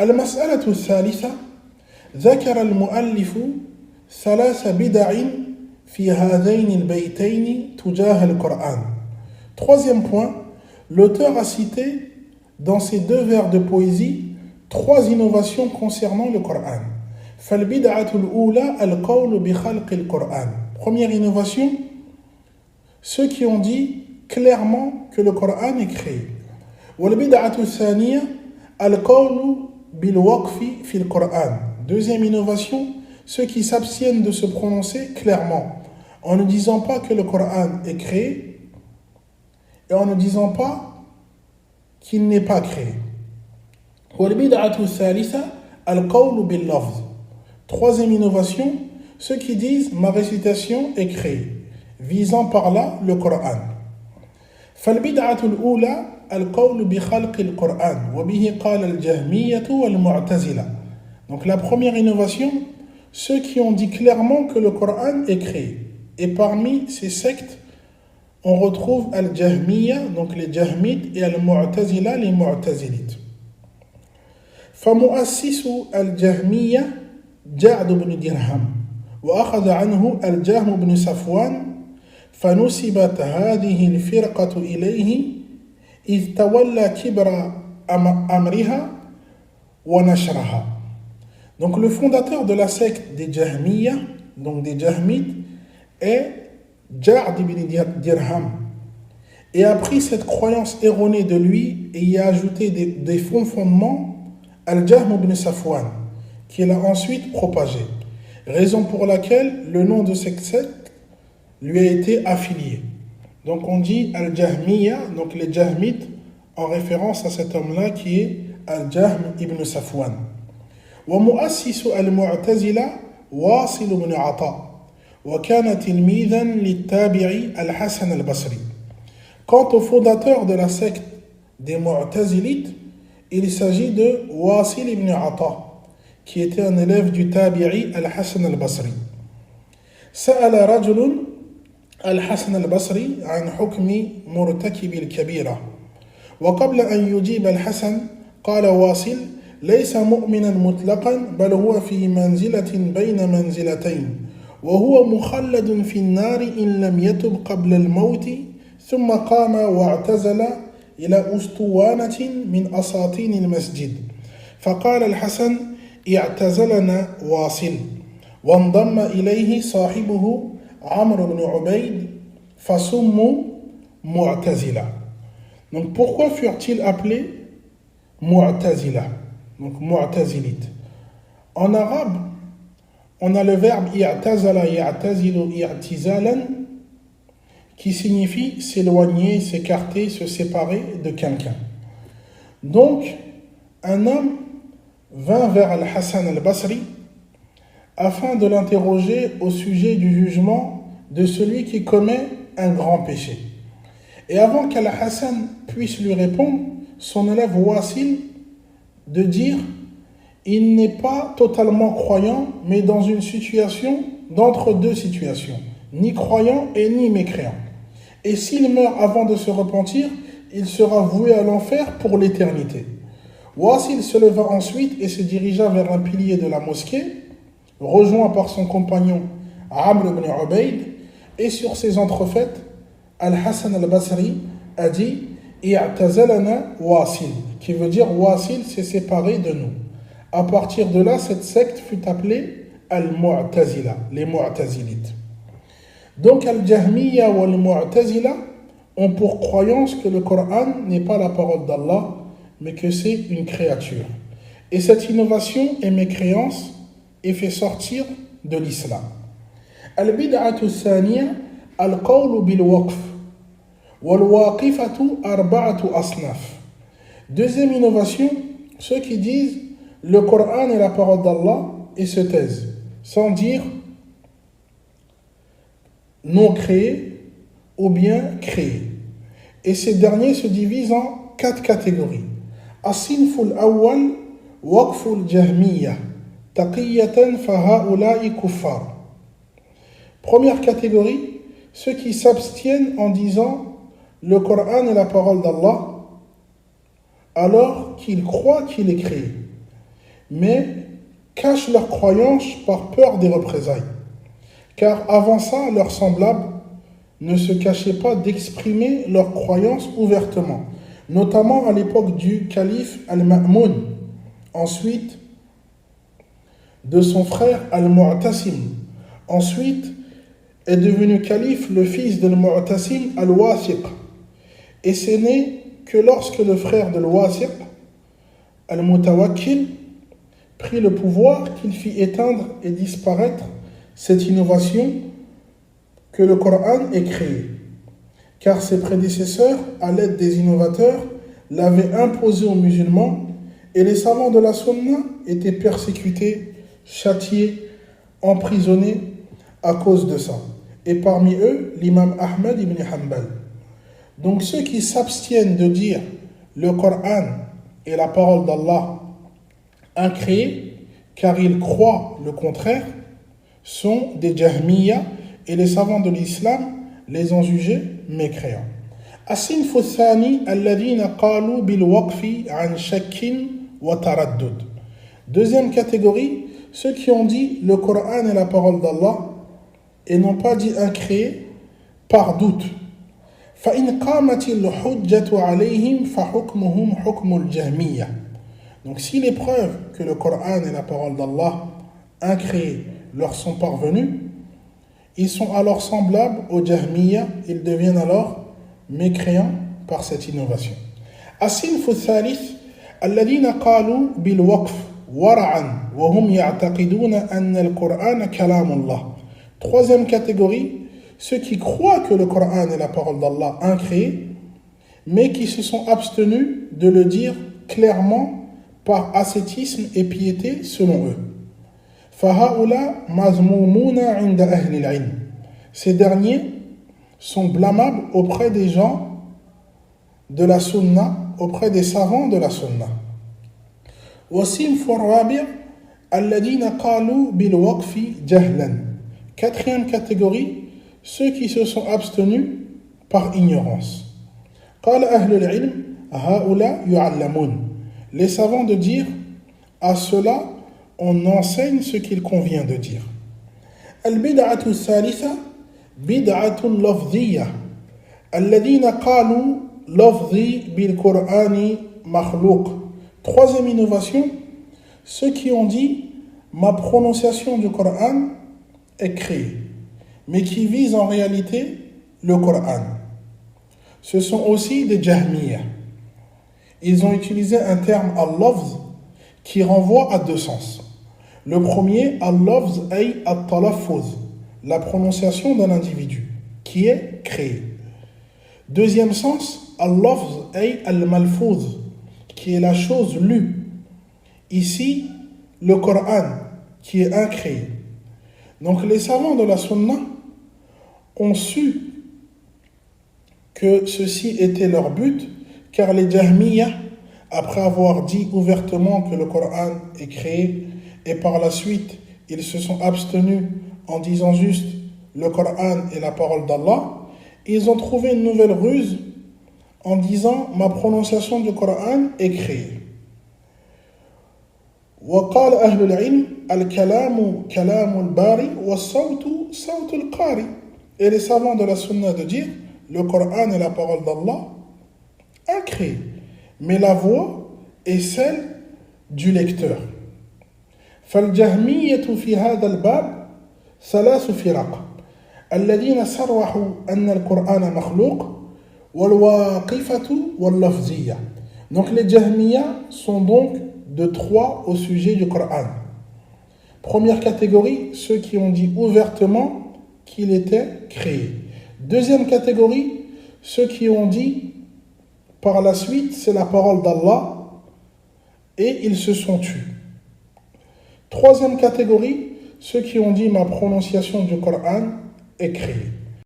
المسألة الثالثة ذكر المؤلف ثلاث بدع في هذين البيتين تجاه القرآن. Troisième point, l'auteur a cité dans ces deux vers de poésie trois innovations concernant le Coran. فالبدعة الأولى القول بخلق القرآن. Première innovation, ceux qui ont dit clairement que le Coran est créé. والبدعة الثانية القول بالوقف في القرآن. Deuxième innovation, ceux qui s'abstiennent de se prononcer clairement en ne disant pas que le Coran est créé et en ne disant pas qu'il n'est pas créé. والبدعة الثالثة القول باللفظ. Troisième innovation, ceux qui disent ma récitation est créée, visant par là le Coran. فالبدعة الأولى القول بخلق القرآن وبه قال الجهمية والمعتزلة. Donc la première innovation, ceux qui ont dit clairement que le Coran est créé. Et parmi ces sectes, on retrouve al-Jahmiya, donc les Jahmites, et al-Mu'tazila, les Mu'tazilites. فمؤسس الجهمية جعد بن درهم وأخذ عنه الجهم بن صفوان فنسبت هذه الفرقة إليه إذ تولى كبر أمرها ونشرها. Donc le fondateur de la secte des Jahmiya, donc des Jahmites, est Ja'd ibn Dirham, et a pris cette croyance erronée de lui et y a ajouté des fondements Al-Jahm ibn Safwan, qui l'a ensuite propagé, raison pour laquelle le nom de cette secte lui a été affilié. Donc on dit Al-Jahmiya, donc les Jahmites, en référence à cet homme-là qui est Al-Jahm ibn Safwan. ومؤسس المعتزلة واصل بن عطاء وكان تلميذا للتابعي الحسن البصري. Quant au fondateur de la secte des Mu'tazilites, il s'agit de Wasil ibn Ata, qui était un élève du tabi'i al-Hasan al-Basri. سأل رجل الحسن البصري عن حكم مرتكب الكبيرة وقبل أن يجيب الحسن قال واصل ليس مؤمنا مطلقا بل هو في منزلة بين منزلتين وهو مخلد في النار إن لم يتب قبل الموت ثم قام واعتزل إلى أسطوانة من أساطين المسجد فقال الحسن اعتزلنا واصل وانضم إليه صاحبه عمرو بن عبيد فسموا معتزلة. Donc pourquoi furent-ils appelés Mu'tazila, donc Mu'tazilite? En arabe, on a le verbe i'tazala, i'tazilu, i'tizalan, qui signifie s'éloigner, s'écarter, se séparer de quelqu'un. Donc, un homme vint vers Al-Hasan al-Basri afin de l'interroger au sujet du jugement de celui qui commet un grand péché. Et avant qu'Al-Hasan puisse lui répondre, son élève Wasil de dire il n'est pas totalement croyant, mais dans une situation d'entre deux situations, ni croyant et ni mécréant. Et s'il meurt avant de se repentir, il sera voué à l'enfer pour l'éternité. Wasil se leva ensuite et se dirigea vers un pilier de la mosquée, rejoint par son compagnon Amr ibn Ubayd, et sur ces entrefaites, Al-Hasan al-Basri a dit i'tazalana Wasil, qui veut dire Wasil s'est séparé de nous. À partir de là, cette secte fut appelée Al-Mu'tazila, les Mu'tazilites. Donc Al-Jahmiya ou Al-Mu'tazila ont pour croyance que le Coran n'est pas la parole d'Allah, mais que c'est une créature. Et cette innovation et mécréance est fait sortir de l'islam. Al-Bid'atu Thaniya Al-Qawlu bil-Waqf Wal-Waqifatu Arba'atu Asnaf. Deuxième innovation, ceux qui disent le Coran est la parole d'Allah et se taisent, sans dire non créé ou bien créé. Et ces derniers se divisent en 4 catégories. As-sinful awwal waqful jahmiya taqiyatan fahaula'i kuffar. Première catégorie, ceux qui s'abstiennent en disant le Coran est la parole d'Allah alors qu'ils croient qu'il est créé. mais cachent leur croyance par peur des représailles. Car avant ça, leurs semblables ne se cachaient pas d'exprimer leur croyance ouvertement, notamment à l'époque du calife Al-Ma'moun, ensuite de son frère Al-Mu'tasim. Ensuite est devenu calife le fils d'Al-Mu'tasim Al-Wathiq. Et ce n'est que lorsque le frère de Al-Wathiq, Al-Mutawakkil, prit le pouvoir qu'il fit éteindre et disparaître cette innovation que le Coran est créé. Car ses prédécesseurs, à l'aide des innovateurs, l'avaient imposé aux musulmans et les savants de la Sunna étaient persécutés, châtiés, emprisonnés à cause de ça. Et parmi eux, l'imam Ahmed ibn Hanbal. Donc ceux qui s'abstiennent de dire le Coran est la parole d'Allah incréée, car ils croient le contraire, sont des Jahmiya, et les savants de l'islam les ont jugés mécréants. الصنف الثاني الذين قالوا بالوقف عن شك وتردد. Deuxième catégorie, ceux qui ont dit le Coran est la parole d'Allah et n'ont pas dit incréé par doute. فإن قامت الحجة عليهم فحكمهم حكم الجهمية. Donc si les preuves que le Coran est la parole d'Allah incréée leur sont parvenues, ils sont alors semblables aux Jahmiya, ils deviennent alors mécréants par cette innovation. الصنف الثالث الذين قالوا بالوقف ورعا وهم يعتقدون أن القرآن كلام الله. Troisième catégorie, ceux qui croient que le Coran est la parole d'Allah incréée, mais qui se sont abstenus de le dire clairement par ascétisme et piété selon eux. فَهَؤُلَا مَذْمُومُونَ عِنْدَ أَهْلِ الْعِلْمِ. Ces derniers sont blâmables auprès des gens de la sunna, auprès des savants de la sunna. وَصِنْفُ الرَّابِعِ الَّذِينَ قَالُوا بِالْوَقْفِ جَهْلًا. Quatrième catégorie, ceux qui se sont abstenus par ignorance. قال أهل العلم هؤلاء يعلمون. Les savants de dire à cela on enseigne ce qu'il convient de dire. البدعة الثالثة بدعة لفظية الذين قالوا لفظي بالقرآن مخلوق. Troisième innovation, ceux qui ont dit ma prononciation du Coran est créée, mais qui visent en réalité le Coran. Ce sont aussi des Jahmiya. Ils ont utilisé un terme al-lafz qui renvoie à deux sens. Le premier, al-lafz ay al-talaffuz, la prononciation d'un individu qui est créé. Deuxième sens, al-lafz ay al-malfuz, qui est la chose lue. Ici, le Coran qui est incréé. Donc les savants de la Sunna ont su que ceci était leur but, car les Jahmiya, après avoir dit ouvertement que le Coran est créé, et par la suite, ils se sont abstenus en disant juste le Coran est la parole d'Allah, ils ont trouvé une nouvelle ruse en disant ma prononciation du Coran est créée. وقال أهل العلم الكلام كلام الباري والصوت صوت القاري. Et les savants de la Sunna de dire le Coran est la parole d'Allah incréée, mais la voix est celle du lecteur. فالجهمية في هذا الباب ثلاث فرق الذين صرحوا أن القرآن مخلوق والواقفة واللفظية. Donc les Jahmiya sont donc de trois au sujet du Coran. Première catégorie, ceux qui ont dit ouvertement qu'il était créé. Deuxième catégorie, ceux qui ont dit par la suite c'est la parole d'Allah et ils se sont tus. Troisième catégorie, ceux qui ont dit ma prononciation du Coran est créée.